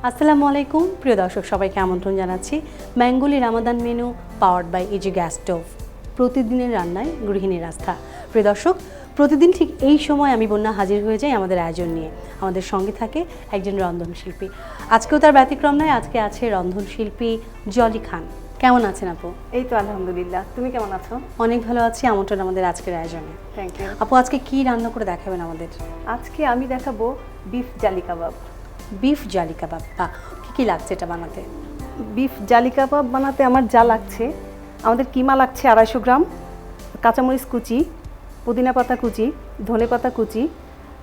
আসসালামু আলাইকুম প্রিয় দর্শক, সবাইকে আমন্ত্রণ জানাচ্ছি Bengali Ramadan menu powered by easy gas stove. প্রতিদিনের রান্নায় গৃহিণীর আস্থা। প্রিয় দর্শক, প্রতিদিন ঠিক এই সময় আমি বন্যা হাজির হয়ে যাই আমাদের আয়োজন নিয়ে। আমাদের সঙ্গে থাকে একজন রন্ধনশিল্পী। আজকেও তার ব্যতিক্রম নয়, আজকে আছে রন্ধনশিল্পী জলি খান। কেমন আছেন আপু? এই তো আলহামদুলিল্লাহ, তুমি কেমন আছো? অনেক ভালো আছি। আমন্ত্রণ আমাদের আজকের আয়োজনে। থ্যাংক ইউ আপু, আজকে কি রান্না করে দেখাবেন আমাদের? আজকে আমি দেখাবো বিফ জালি কাবাব। বিফ জালি কাবাব। বা কী লাগছে এটা বানাতে? বিফ জালি কাবাব বানাতে আমার যা লাগছে, আমাদের কিমা লাগছে 250 গ্রাম, কাঁচামরিচ কুচি, পুদিনা পাতা কুচি, ধনে পাতা কুচি,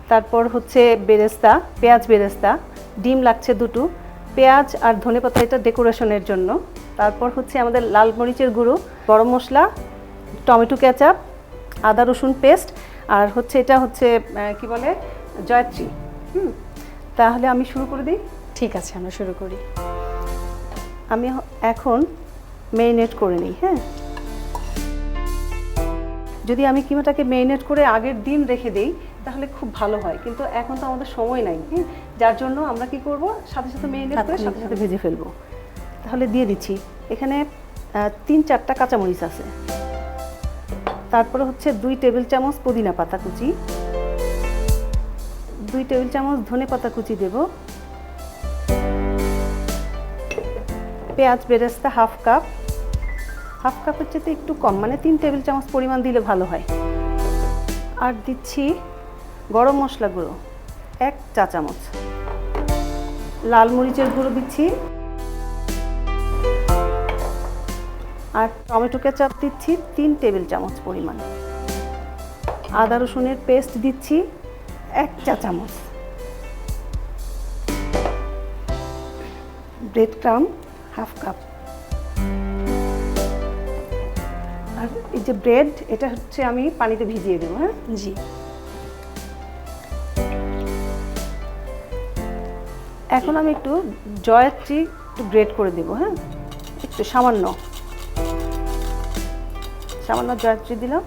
তারপর হচ্ছে বেরেস্তা, পেঁয়াজ বেরেস্তা, ডিম লাগছে 2টো, পেঁয়াজ আর ধনে পাতা এটা ডেকোরেশনের জন্য। তারপর হচ্ছে আমাদের লাল মরিচের গুঁড়ো, গরম মশলা, টমেটো কেচাপ, আদা রসুন পেস্ট, আর হচ্ছে এটা হচ্ছে কি বলে জয়ত্রী। তাহলে আমি শুরু করে দিই। ঠিক আছে, আমরা শুরু করি। আমি এখন মেরিনেট করে নিই। হ্যাঁ, যদি আমি কিমাটাকে মেরিনেট করে আগের দিন রেখে দিই তাহলে খুব ভালো হয়, কিন্তু এখন তো আমাদের সময় নাই। যার জন্য আমরা কি করব, সাথে সাথে মেরিনেট করে সাথে সাথে ভেজে ফেলবো। তাহলে দিয়ে দিচ্ছি, এখানে 3-4টা কাঁচামরিচ আছে, তারপরে হচ্ছে 2 টেবিল চামচ পুদিনা পাতা কুচি, 2 টেবিল চামচ ধনে পাতা কুচি দেব, পেঁয়াজ বেরেস্তা হাফ কাপের চেয়ে একটু কম, মানে 3 টেবিল চামচ পরিমাণ দিলে ভালো হয়। আর দিচ্ছি গরম মশলা গুঁড়ো 1 চা চামচ, লাল মরিচের গুঁড়ো দিচ্ছি, আর টমেটো কেচাপ দিচ্ছি 3 টেবিল চামচ পরিমাণ, আদা রসুনের পেস্ট দিচ্ছি 1 চা চামচ, ব্রেড ক্রাম হাফ কাপ। আর এই যে ব্রেড, এটা হচ্ছে আমি পানিতে ভিজিয়ে দেবো। হ্যাঁ জি। এখন আমি একটু জয়ত্রী একটু গ্রেট করে দেবো। হ্যাঁ, একটু সামান্য জয়ত্রী দিলাম,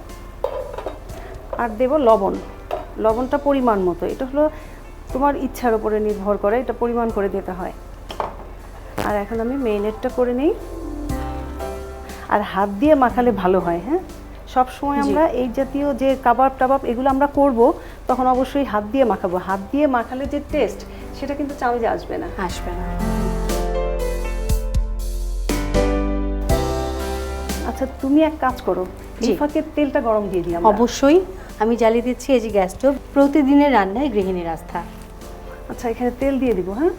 আর দেব লবণটা পরিমাণ মতো। এটা হলো তোমার ইচ্ছার উপরে নির্ভর করে, এটা পরিমাণ করে দিতে হয়। আর এখন আমি মেরিনেটটা করে নিই, আর হাত দিয়ে মাখালে ভালো হয়। হ্যাঁ, সব সময় আমরা এই জাতীয় যে কাবাব টাবাব এগুলো আমরা করব, তখন অবশ্যই হাত দিয়ে মাখাবো। হাত দিয়ে মাখালে যে টেস্ট, সেটা কিন্তু চামচে আসবে না। আচ্ছা, তুমি এক কাজ করো, এই ফাঁকে তেলটা গরম দিয়ে দিই। অবশ্যই, আমি জ্বালিয়ে দিচ্ছি এই যে গ্যাস স্টোভ। প্রতিদিনের রান্নায় গৃহিণীর আস্থা। আচ্ছা, এখানে তেল দিয়ে দিব। হ্যাঁ,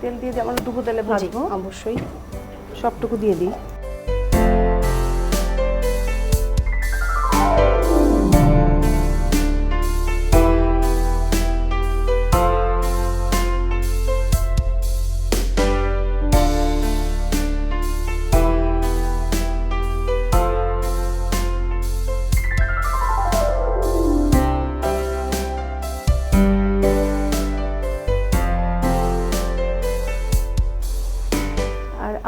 তেল দিয়ে দিয়ে আমরা ডুবো তেলে ভাজবো। অবশ্যই সবটুকু দিয়ে দিই।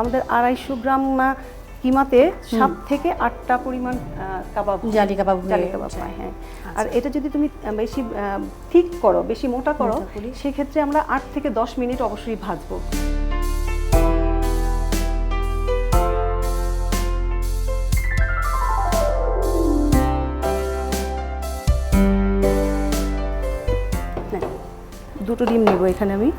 আমাদের 250 গ্রাম কিমাতে 7 থেকে 8টা পরিমাণ জালি কাবাব হয়। হ্যাঁ, আর এটা যদি তুমি বেশি ঠিক করো, বেশি মোটা করো, সেক্ষেত্রে আমরা 8 থেকে 10 মিনিট অবশ্যই ভাজবো। দুটো ডিম নেব এখানে আমি।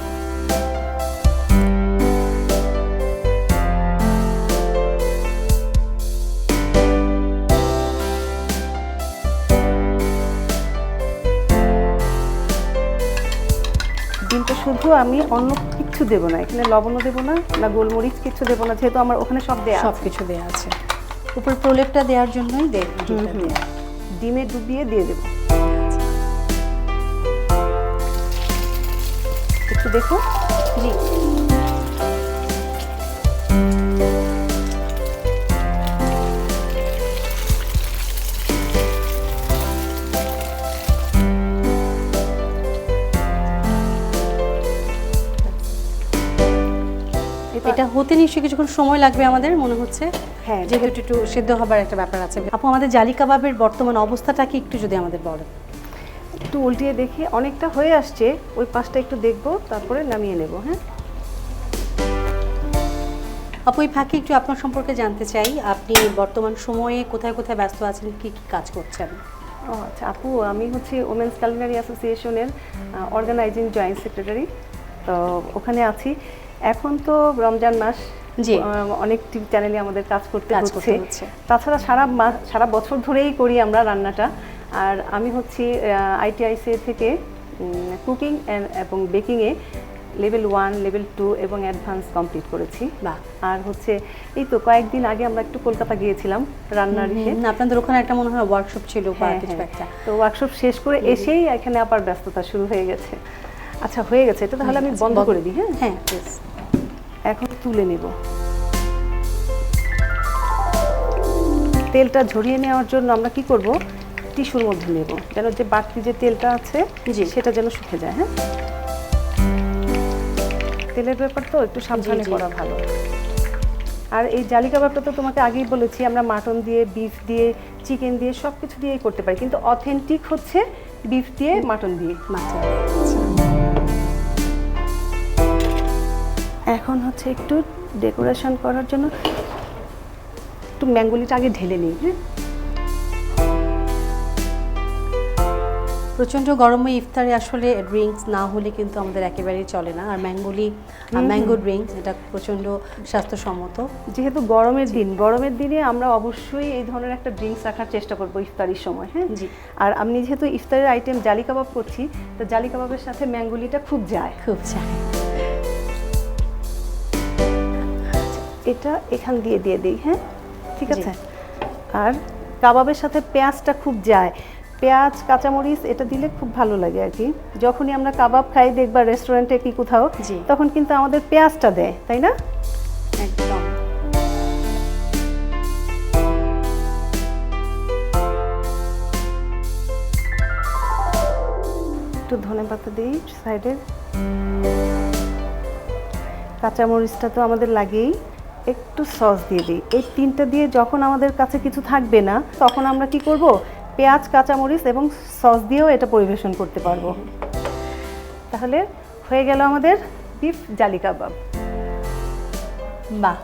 ডিমটা শুধু আমি, অন্য কিছু দেবো না, এখানে লবণও দেবো না, না গোলমরিচ কিছু দেবো না, যেহেতু আমার ওখানে সব কিছু দেওয়া আছে। উপর প্রলেপটা দেওয়ার জন্যই ডিমে ডুবিয়ে দিয়ে দেবো। একটু দেখো। জি। এটা হতে নিশ্চয়ই কিছুক্ষণ সময় লাগবে আমাদের মনে হচ্ছে। হ্যাঁ, যেহেতু একটু সেদ্ধ হবার একটা ব্যাপার আছে। আপু, আমাদের জালি কাবাবের বর্তমান অবস্থাটা কি একটু যদি আমাদের বলেন? একটু উল্টিয়ে দেখি, অনেকটা হয়ে আসছে, ওই পাশটা একটু দেখবো, তারপরে নামিয়ে নেব। হ্যাঁ, আপু এই ফাঁকে একটু আপনার সম্পর্কে জানতে চাই, আপনি বর্তমান সময়ে কোথায় কোথায় ব্যস্ত আছেন, কি কি কাজ করছেন? ও আচ্ছা আপু, আমি হচ্ছে ওমেন্স কালিনারি অ্যাসোসিয়েশনের অর্গানাইজিং জয়েন্ট সেক্রেটারি। তো ওখানে আছি। এখন তো রমজান মাস, জি। অনেক টিভি চ্যানেলে আমাদের কাজ করতে হচ্ছে। তাছাড়া সারা বছর ধরেই করি আমরা রান্নাটা। আর আমি হচ্ছি ITIC থেকে কুকিং এবং বেকিংয়ে লেভেল 1, লেভেল 2 এবং অ্যাডভান্স কমপ্লিট করেছি। বাহ। আর হচ্ছে এই তো কয়েকদিন আগে আমরা একটু কলকাতা গিয়েছিলাম রান্নার ইসে। আপনাদের ওখানে একটা মনে হয় ওয়ার্কশপ ছিল বা কিছু একটা। তো ওয়ার্কশপ শেষ করে এসেই এখানে আবার ব্যস্ততা শুরু হয়ে গেছে। আচ্ছা হয়ে গেছে, এটা তাহলে আমি বন্ধ করে দিই। হ্যাঁ প্লিজ। এখন তুলে নেব। তেলটা ঝরিয়ে নেওয়ার জন্য আমরা কি করব, টিস্যুর মধ্যে নেব, যেন যে বাড়তি যে তেলটা আছে সেটা যেন শুকে যায়। হ্যাঁ, তেলের ব্যাপার তো একটু সাবধানে করা ভালো। আর এই জালি কাবাবটা তো তোমাকে আগেই বলেছি, আমরা মাটন দিয়ে, বিফ দিয়ে, চিকেন দিয়ে সব কিছু দিয়েই করতে পারি, কিন্তু অথেন্টিক হচ্ছে বিফ দিয়ে, মাটন দিয়ে। এখন হচ্ছে একটু ডেকোরেশন করার জন্য একটু ম্যাঙ্গোলিটা আগে ঢেলে নিই। হ্যাঁ, প্রচণ্ড গরমে ইফতারে আসলে ড্রিঙ্কস না হলে কিন্তু আমাদের একেবারেই চলে না। আর ম্যাঙ্গো ড্রিঙ্কস এটা প্রচণ্ড স্বাস্থ্যসম্মত। যেহেতু গরমের দিনে আমরা অবশ্যই এই ধরনের একটা ড্রিঙ্কস রাখার চেষ্টা করবো ইফতারির সময়। হ্যাঁ জি। আর আমি যেহেতু ইফতারের আইটেম জালি কাবাব করছি, তো জালি কাবাবের সাথে ম্যাঙ্গোলিটা খুব যায়। এটা এখান দিয়ে দিই। হ্যাঁ ঠিক আছে। আর কাবাবের সাথে পেঁয়াজটা খুব যায়, পেঁয়াজ, কাঁচামরিচ এটা দিলে খুব ভালো লাগে আর কি। যখনই আমরা কাবাব খাই দেখবা রেস্টুরেন্টে কি কোথাও, তখন কিন্তু আমাদের পেঁয়াজটা দেয়, তাই না? একদম। একটু ধনেপাতা দিই সাইডে, কাঁচামরিচটা তো আমাদের লাগেই, একটু সস দিয়ে দিই। এই তিনটা দিয়ে যখন আমাদের কাছে কিছু থাকবে না, তখন আমরা কি করব, পেঁয়াজ, কাঁচামরিচ এবং সস দিয়েও এটা পরিবেশন করতে পারবো। তাহলে হয়ে গেল আমাদের বিফ জালি কাবাব। বাহ,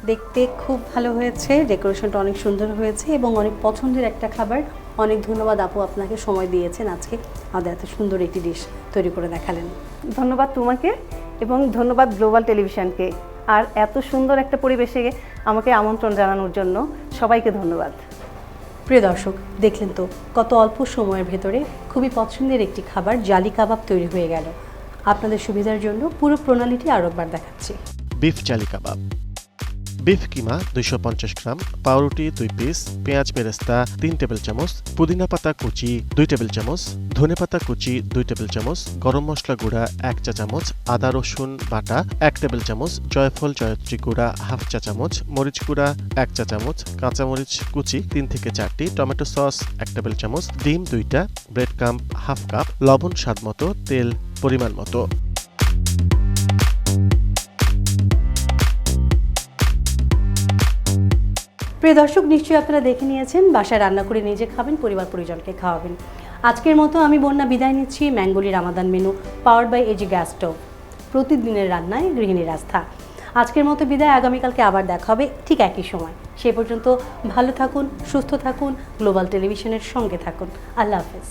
দেখতে খুব ভালো হয়েছে, ডেকোরেশনটা অনেক সুন্দর হয়েছে এবং অনেক পছন্দের একটা খাবার। অনেক ধন্যবাদ আপু, আপনাকে সময় দিয়েছেন আজকে আমাদের এত সুন্দর একটি ডিশ তৈরি করে দেখালেন। ধন্যবাদ তোমাকে এবং ধন্যবাদ গ্লোবাল টেলিভিশনকে, আর এত সুন্দর একটা পরিবেশে আমাকে আমন্ত্রণ জানানোর জন্য সবাইকে ধন্যবাদ। প্রিয় দর্শক, দেখলেন তো কত অল্প সময়ের ভেতরে খুবই পছন্দের একটি খাবার জালি কাবাব তৈরি হয়ে গেল। আপনাদের সুবিধার জন্য পুরো প্রণালীটি আরও একবার দেখাচ্ছি। বিফ জালি কাবাব। বিফ কিমা 250 গ্রাম, পাউরুটি 2 পিস, পেঁয়াজ বেরেস্তা 3 টেবিল চামচ, পুদিনা পাতা কুচি 2 টেবিল চামচ, ধনে পাতা কুচি 2 টেবিল চামচ, গরম মশলা গুঁড়া 1 চা চামচ, আদা রসুন বাটা 1 টেবিল চামচ, জয়ফল জয়ত্রী গুঁড়া 1/2 চা চামচ, মরিচ গুঁড়া 1 চা চামচ, কাঁচামরিচ কুচি 3 থেকে 4টি, টমেটো সস 1 টেবিল চামচ, ডিম 2টা, ব্রেড ক্রাম্ব 1/2 কাপ, লবণ স্বাদমতো, তেল পরিমাণ মতো। প্রিয় দর্শক, নিশ্চয়ই আপনারা দেখে নিয়েছেন, বাসায় রান্না করে নিজে খাবেন, পরিবার পরিজনকে খাওয়াবেন। আজকের মতো আমি বন্যা বিদায় নিচ্ছি। ম্যাঙ্গোলি রামাদান menu powered by AG gas stove, প্রতিদিনের রান্নায় গৃহিণীর আস্থা। আজকের মতো বিদায়, আগামীকালকে আবার দেখা হবে ঠিক একই সময়। সে পর্যন্ত ভালো থাকুন, সুস্থ থাকুন, গ্লোবাল টেলিভিশনের সঙ্গে থাকুন। আল্লাহ হাফেজ।